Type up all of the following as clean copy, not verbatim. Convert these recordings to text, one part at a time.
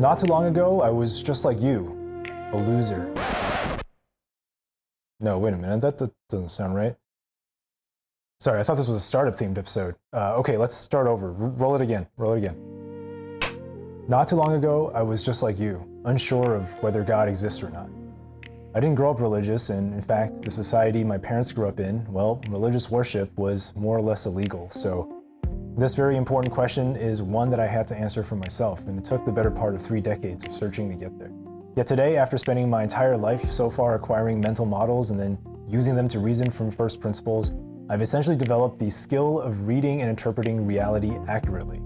Not too long ago, I was just like you, a loser. No, wait a minute, that doesn't sound right. Sorry, I thought this was a startup-themed episode. Okay, let's start over. Roll it again. Not too long ago, I was just like you, unsure of whether God exists or not. I didn't grow up religious, and in fact, the society my parents grew up in, well, religious worship was more or less illegal. So this very important question is one that I had to answer for myself, and it took the better part of 3 decades of searching to get there. Yet today, after spending my entire life so far acquiring mental models and then using them to reason from first principles, I've essentially developed the skill of reading and interpreting reality accurately.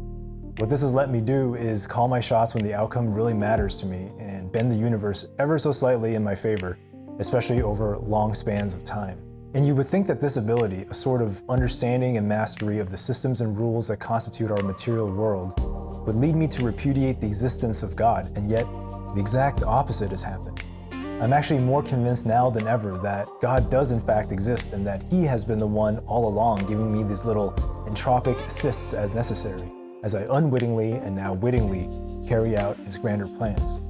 What this has let me do is call my shots when the outcome really matters to me and bend the universe ever so slightly in my favor, especially over long spans of time. And you would think that this ability, a sort of understanding and mastery of the systems and rules that constitute our material world, would lead me to repudiate the existence of God, and yet the exact opposite has happened. I'm actually more convinced now than ever that God does in fact exist and that He has been the one all along giving me these little entropic assists as necessary, as I unwittingly and now wittingly carry out His grander plans.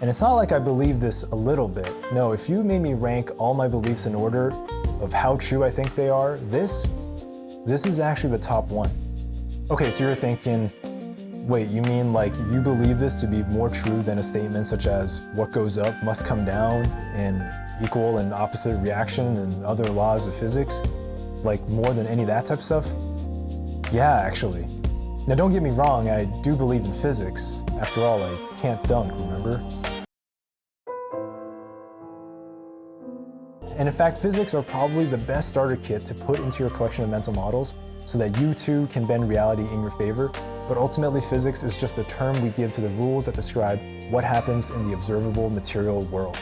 And it's not like I believe this a little bit. No, if you made me rank all my beliefs in order of how true I think they are, this is actually the top one. Okay, so you're thinking, wait, you mean like you believe this to be more true than a statement such as what goes up must come down and equal and opposite reaction and other laws of physics? Like more than any of that type of stuff? Yeah, actually. Now don't get me wrong, I do believe in physics. After all, I can't dunk, remember? And in fact, physics are probably the best starter kit to put into your collection of mental models so that you too can bend reality in your favor. But ultimately, physics is just the term we give to the rules that describe what happens in the observable material world.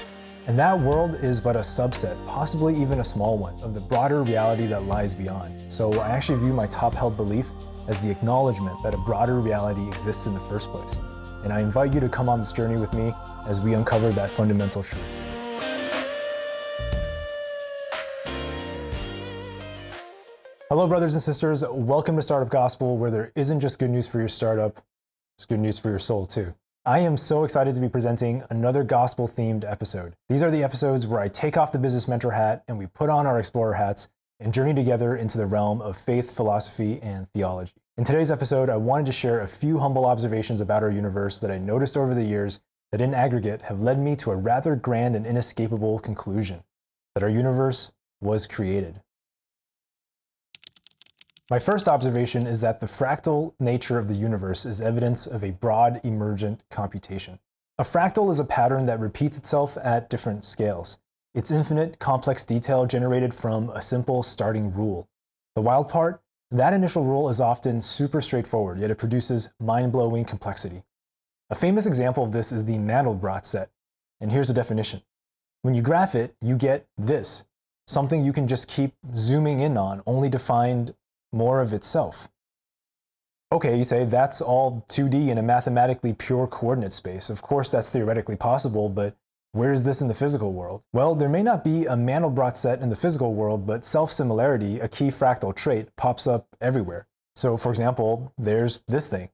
And that world is but a subset, possibly even a small one, of the broader reality that lies beyond. So I actually view my top-held belief as the acknowledgement that a broader reality exists in the first place. And I invite you to come on this journey with me as we uncover that fundamental truth. Hello, brothers and sisters. Welcome to Startup Gospel, where there isn't just good news for your startup, it's good news for your soul too. I am so excited to be presenting another gospel-themed episode. These are the episodes where I take off the business mentor hat and we put on our explorer hats and journey together into the realm of faith, philosophy, and theology. In today's episode, I wanted to share a few humble observations about our universe that I noticed over the years that in aggregate have led me to a rather grand and inescapable conclusion, that our universe was created. My first observation is that the fractal nature of the universe is evidence of a broad emergent computation. A fractal is a pattern that repeats itself at different scales. It's infinite, complex detail generated from a simple starting rule. The wild part? That initial rule is often super straightforward, yet it produces mind-blowing complexity. A famous example of this is the Mandelbrot set, and here's a definition. When you graph it, you get this, something you can just keep zooming in on, only to find more of itself. Okay, you say that's all 2D in a mathematically pure coordinate space. Of course, that's theoretically possible, but where is this in the physical world? Well, there may not be a Mandelbrot set in the physical world, but self-similarity, a key fractal trait, pops up everywhere. So, for example, there's this thing,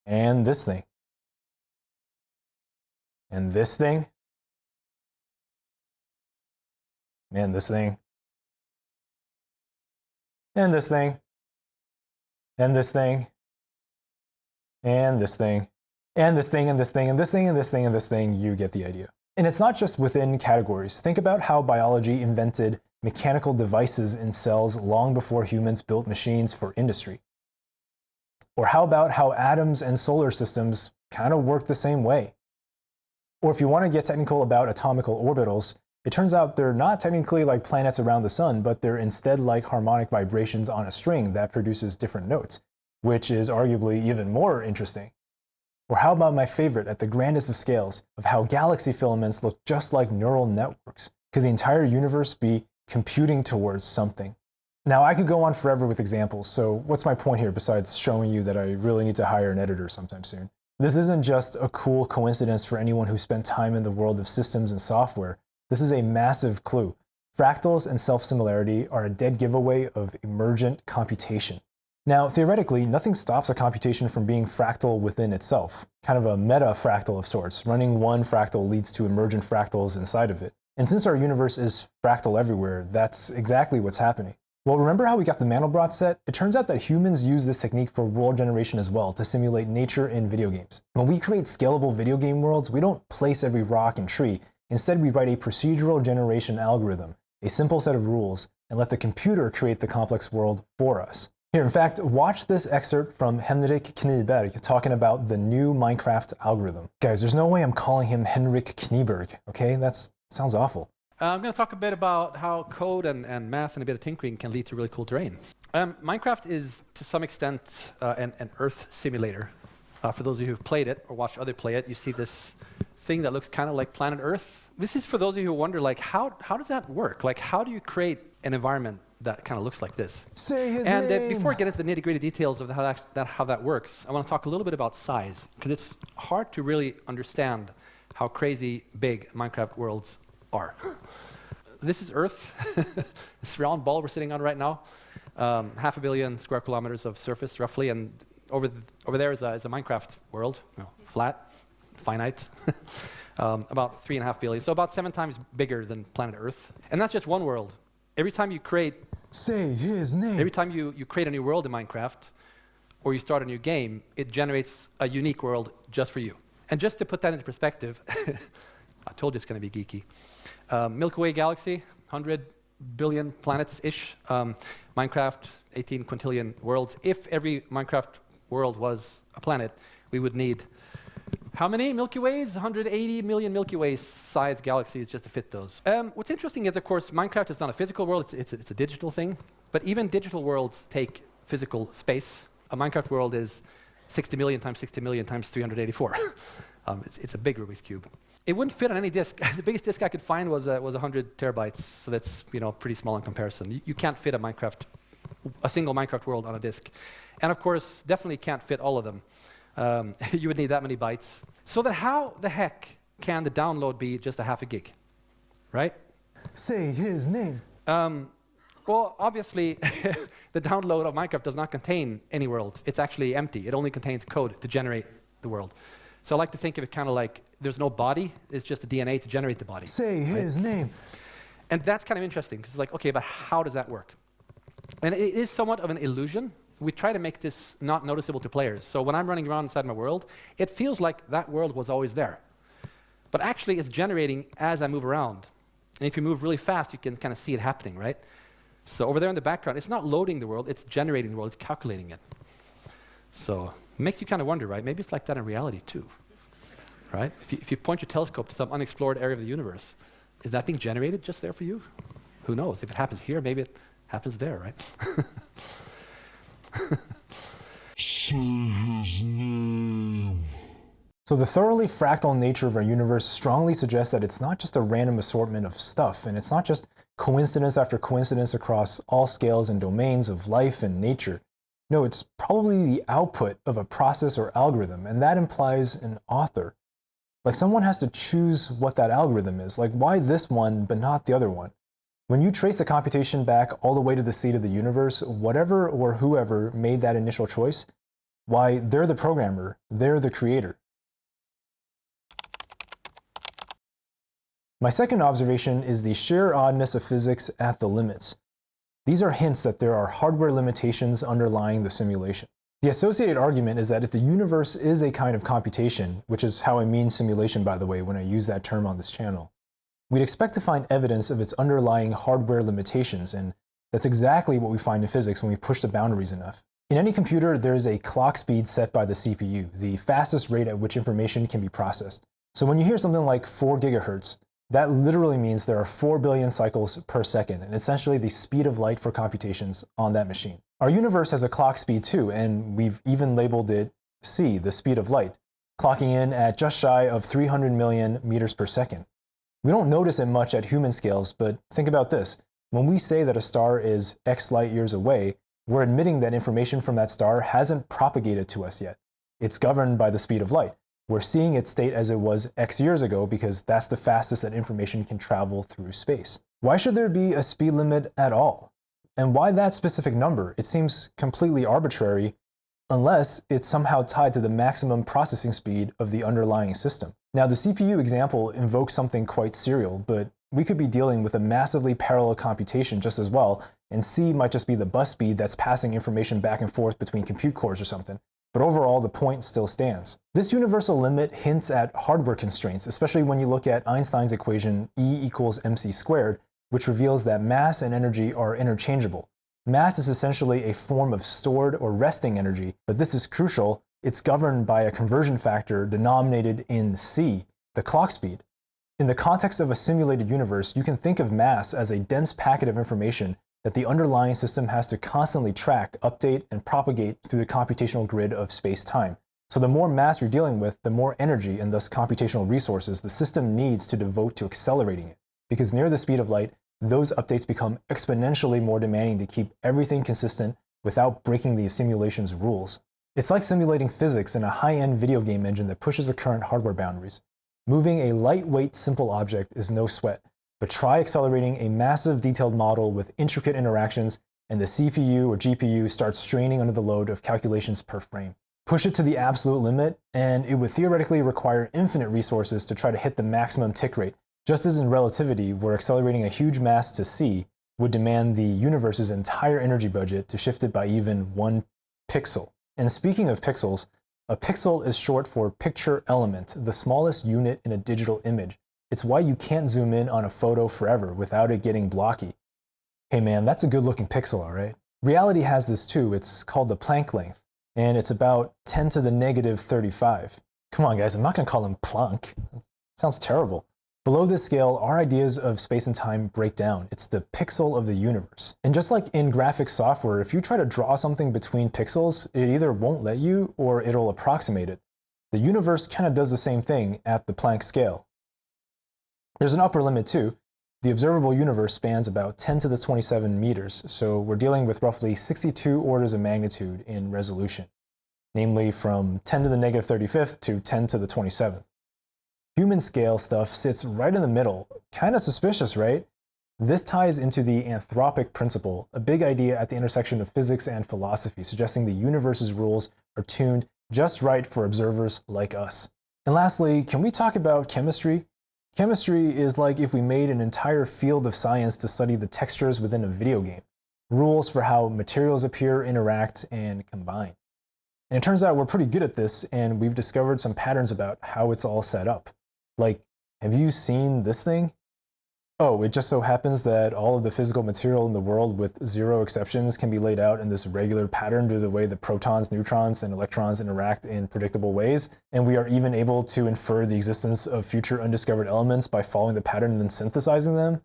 and this thing, and this thing, and this thing, and this thing, and this thing, and this thing, and this thing, and this thing, and this thing, and this thing, and this thing, you get the idea. And it's not just within categories. Think about how biology invented mechanical devices in cells long before humans built machines for industry. Or how about how atoms and solar systems kind of work the same way? Or if you want to get technical about atomical orbitals, it turns out they're not technically like planets around the sun, but they're instead like harmonic vibrations on a string that produces different notes, which is arguably even more interesting. Or how about my favorite at the grandest of scales of how galaxy filaments look just like neural networks? Could the entire universe be computing towards something? Now, I could go on forever with examples, so what's my point here besides showing you that I really need to hire an editor sometime soon? This isn't just a cool coincidence for anyone who spent time in the world of systems and software. This is a massive clue. Fractals and self-similarity are a dead giveaway of emergent computation. Now, theoretically, nothing stops a computation from being fractal within itself, kind of a meta-fractal of sorts. Running one fractal leads to emergent fractals inside of it. And since our universe is fractal everywhere, that's exactly what's happening. Well, remember how we got the Mandelbrot set? It turns out that humans use this technique for world generation as well to simulate nature in video games. When we create scalable video game worlds, we don't place every rock and tree. Instead, we write a procedural generation algorithm, a simple set of rules, and let the computer create the complex world for us. Here, in fact, watch this excerpt from Henrik Kniberg talking about the new Minecraft algorithm. Guys, there's no way I'm calling him Henrik Kniberg, okay? That sounds awful. I'm going to talk a bit about how code and math and a bit of tinkering can lead to really cool terrain. Minecraft is, to some extent, an Earth simulator. For those of you who've played it or watched others play it, you see this thing that looks kind of like planet Earth. This is for those of you who wonder, like, how does that work? Like, how do you create an environment that kind of looks like this? Say his name! And before I get into the nitty-gritty details of how that works, I want to talk a little bit about size, because it's hard to really understand how crazy big Minecraft worlds are. This is Earth, this round ball we're sitting on right now, 500 million square kilometers of surface roughly, and over there is a Minecraft world, flat, finite, about 3.5 billion, so about 7 times bigger than planet Earth. And that's just one world. Every time you create, say his name. Every time you create a new world in Minecraft, or you start a new game, it generates a unique world just for you. And just to put that into perspective, I told you it's going to be geeky. Milky Way galaxy, 100 billion planets-ish. Minecraft, 18 quintillion worlds. If every Minecraft world was a planet, we would need how many Milky Ways? 180 million Milky Way-sized galaxies just to fit those. What's interesting is, of course, Minecraft is not a physical world, it's a digital thing. But even digital worlds take physical space. A Minecraft world is 60 million times 60 million times 384. It's a big Rubik's Cube. It wouldn't fit on any disk. The biggest disk I could find was 100 terabytes, so that's pretty small in comparison. You can't fit a single Minecraft world on a disk. And of course, definitely can't fit all of them. You would need that many bytes. So then how the heck can the download be just a half a gig, right? Say his name. Well, obviously, the download of Minecraft does not contain any worlds. It's actually empty. It only contains code to generate the world. So I like to think of it kind of like there's no body, it's just a DNA to generate the body. Say his name. And that's kind of interesting, because it's like, okay, but how does that work? And it is somewhat of an illusion. We try to make this not noticeable to players. So when I'm running around inside my world, it feels like that world was always there. But actually, it's generating as I move around. And if you move really fast, you can kind of see it happening, right? So over there in the background, it's not loading the world, it's generating the world, it's calculating it. So it makes you kind of wonder, right? Maybe it's like that in reality too, right? If you point your telescope to some unexplored area of the universe, is that being generated just there for you? Who knows? If it happens here, maybe it happens there, right? Say his name. So the thoroughly fractal nature of our universe strongly suggests that it's not just a random assortment of stuff, and it's not just coincidence after coincidence across all scales and domains of life and nature. No, it's probably the output of a process or algorithm, and that implies an author. Like someone has to choose what that algorithm is. Like, why this one but not the other one? When you trace the computation back all the way to the seed of the universe, whatever or whoever made that initial choice, why, they're the programmer, they're the creator. My second observation is the sheer oddness of physics at the limits. These are hints that there are hardware limitations underlying the simulation. The associated argument is that if the universe is a kind of computation, which is how I mean simulation, by the way, when I use that term on this channel, we'd expect to find evidence of its underlying hardware limitations, and that's exactly what we find in physics when we push the boundaries enough. In any computer, there is a clock speed set by the CPU, the fastest rate at which information can be processed. So when you hear something like 4 gigahertz, that literally means there are 4 billion cycles per second, and essentially the speed of light for computations on that machine. Our universe has a clock speed too, and we've even labeled it c, the speed of light, clocking in at just shy of 300 million meters per second. We don't notice it much at human scales, but think about this. When we say that a star is X light years away, we're admitting that information from that star hasn't propagated to us yet. It's governed by the speed of light. We're seeing its state as it was X years ago because that's the fastest that information can travel through space. Why should there be a speed limit at all? And why that specific number? It seems completely arbitrary unless it's somehow tied to the maximum processing speed of the underlying system. Now, the CPU example invokes something quite serial, but we could be dealing with a massively parallel computation just as well, and C might just be the bus speed that's passing information back and forth between compute cores or something. But overall, the point still stands. This universal limit hints at hardware constraints, especially when you look at Einstein's equation E equals mc squared, which reveals that mass and energy are interchangeable. Mass is essentially a form of stored or resting energy, but this is crucial. It's governed by a conversion factor denominated in C, the clock speed. In the context of a simulated universe, you can think of mass as a dense packet of information that the underlying system has to constantly track, update, and propagate through the computational grid of space-time. So the more mass you're dealing with, the more energy and thus computational resources the system needs to devote to accelerating it. Because near the speed of light, those updates become exponentially more demanding to keep everything consistent without breaking the simulation's rules. It's like simulating physics in a high-end video game engine that pushes the current hardware boundaries. Moving a lightweight, simple object is no sweat, but try accelerating a massive, detailed model with intricate interactions, and the CPU or GPU starts straining under the load of calculations per frame. Push it to the absolute limit, and it would theoretically require infinite resources to try to hit the maximum tick rate, just as in relativity, where accelerating a huge mass to C would demand the universe's entire energy budget to shift it by even 1 pixel. And speaking of pixels, a pixel is short for picture element, the smallest unit in a digital image. It's why you can't zoom in on a photo forever without it getting blocky. Hey man, that's a good looking pixel, all right? Reality has this too. It's called the Planck length, and it's about 10 to the negative 35. Come on guys, I'm not gonna call him Planck. That sounds terrible. Below this scale, our ideas of space and time break down. It's the pixel of the universe. And just like in graphics software, if you try to draw something between pixels, it either won't let you or it'll approximate it. The universe kind of does the same thing at the Planck scale. There's an upper limit too. The observable universe spans about 10 to the 27 meters, so we're dealing with roughly 62 orders of magnitude in resolution, namely from 10 to the negative 35th to 10 to the 27th. Human scale stuff sits right in the middle. Kind of suspicious, right? This ties into the anthropic principle, a big idea at the intersection of physics and philosophy, suggesting the universe's rules are tuned just right for observers like us. And lastly, can we talk about chemistry? Chemistry is like if we made an entire field of science to study the textures within a video game, rules for how materials appear, interact, and combine. And it turns out we're pretty good at this, and we've discovered some patterns about how it's all set up. Like, have you seen this thing? Oh, it just so happens that all of the physical material in the world with zero exceptions can be laid out in this regular pattern due to the way the protons, neutrons, and electrons interact in predictable ways. And we are even able to infer the existence of future undiscovered elements by following the pattern and then synthesizing them.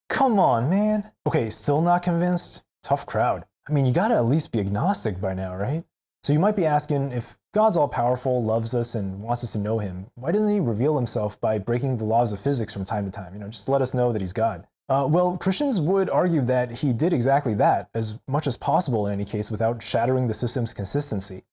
Come on, man. Okay, still not convinced? Tough crowd. I mean, you gotta at least be agnostic by now, right? So you might be asking, if God's all-powerful, loves us, and wants us to know him, why doesn't he reveal himself by breaking the laws of physics from time to time? Just let us know that he's God. Well, Christians would argue that he did exactly that, as much as possible in any case, without shattering the system's consistency.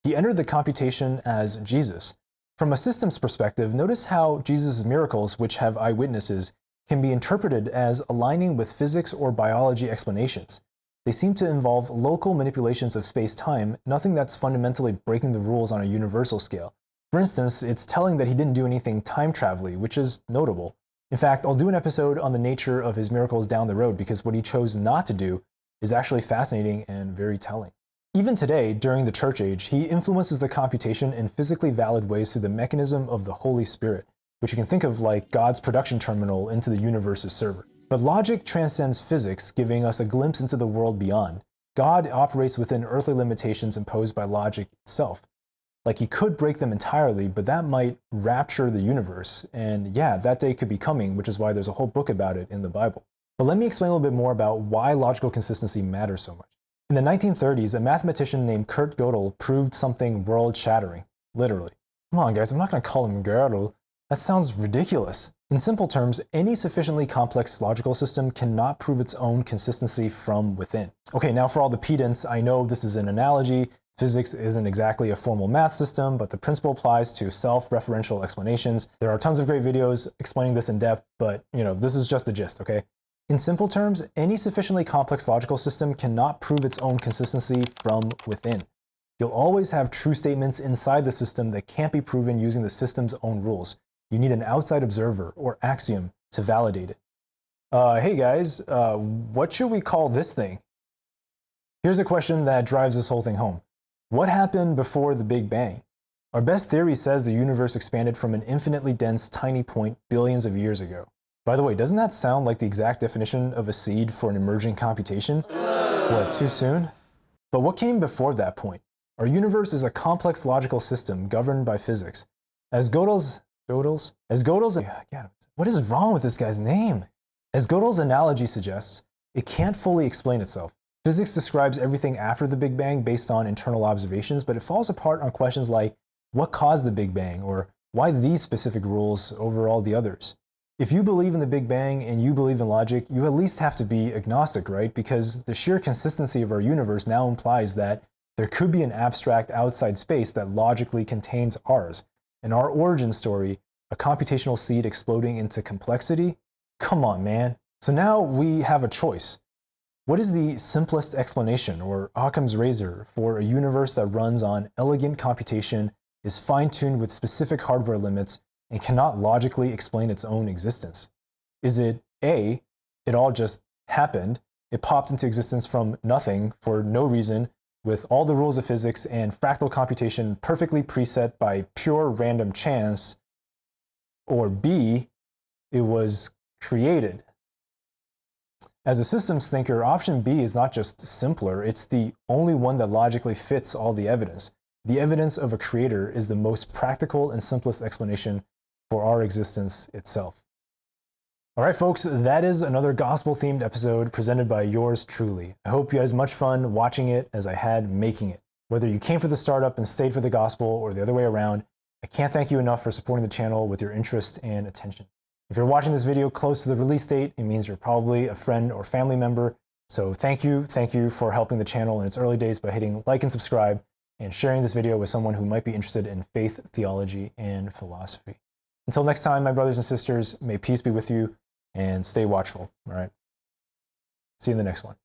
He entered the computation as Jesus. From a systems perspective, notice how Jesus' miracles, which have eyewitnesses, can be interpreted as aligning with physics or biology explanations. They seem to involve local manipulations of space-time, nothing that's fundamentally breaking the rules on a universal scale. For instance, it's telling that he didn't do anything time-travel-y, which is notable. In fact, I'll do an episode on the nature of his miracles down the road because what he chose not to do is actually fascinating and very telling. Even today, during the Church Age, he influences the computation in physically valid ways through the mechanism of the Holy Spirit, which you can think of like God's production terminal into the universe's server. But logic transcends physics, giving us a glimpse into the world beyond. God operates within earthly limitations imposed by logic itself. Like he could break them entirely, but that might rapture the universe. And yeah, that day could be coming, which is why there's a whole book about it in the Bible. But let me explain a little bit more about why logical consistency matters so much. In the 1930s, a mathematician named Gödel proved something world-shattering, literally. Come on guys, I'm not gonna call him Gödel. That sounds ridiculous. In simple terms, any sufficiently complex logical system cannot prove its own consistency from within. Okay, now for all the pedants, I know this is an analogy. Physics isn't exactly a formal math system, but the principle applies to self-referential explanations. There are tons of great videos explaining this in depth, but this is just the gist, okay? In simple terms, any sufficiently complex logical system cannot prove its own consistency from within. You'll always have true statements inside the system that can't be proven using the system's own rules. You need an outside observer or axiom to validate it. Hey guys, what should we call this thing? Here's a question that drives this whole thing home. What happened before the Big Bang? Our best theory says the universe expanded from an infinitely dense tiny point billions of years ago. By the way, doesn't that sound like the exact definition of a seed for an emerging computation? What, too soon? But what came before that point? Our universe is a complex logical system governed by physics. As Gödel's, what is wrong with this guy's name? As Gödel's analogy suggests, it can't fully explain itself. Physics describes everything after the Big Bang based on internal observations, but it falls apart on questions like what caused the Big Bang, or why these specific rules over all the others. If you believe in the Big Bang and you believe in logic, you at least have to be agnostic, right? Because the sheer consistency of our universe now implies that there could be an abstract outside space that logically contains ours. And our origin story, a computational seed exploding into complexity? Come on, man. So now we have a choice. What is the simplest explanation, or Occam's razor, for a universe that runs on elegant computation, is fine-tuned with specific hardware limits, and cannot logically explain its own existence? Is it A, it all just happened, it popped into existence from nothing for no reason, with all the rules of physics and fractal computation perfectly preset by pure random chance? Or B, it was created? As a systems thinker, option B is not just simpler, it's the only one that logically fits all the evidence. The evidence of a creator is the most practical and simplest explanation for our existence itself. All right, folks, that is another gospel-themed episode presented by yours truly. I hope you had as much fun watching it as I had making it. Whether you came for the startup and stayed for the gospel or the other way around, I can't thank you enough for supporting the channel with your interest and attention. If you're watching this video close to the release date, it means you're probably a friend or family member. So thank you for helping the channel in its early days by hitting like and subscribe and sharing this video with someone who might be interested in faith, theology, and philosophy. Until next time, my brothers and sisters, may peace be with you and stay watchful, all right? See you in the next one.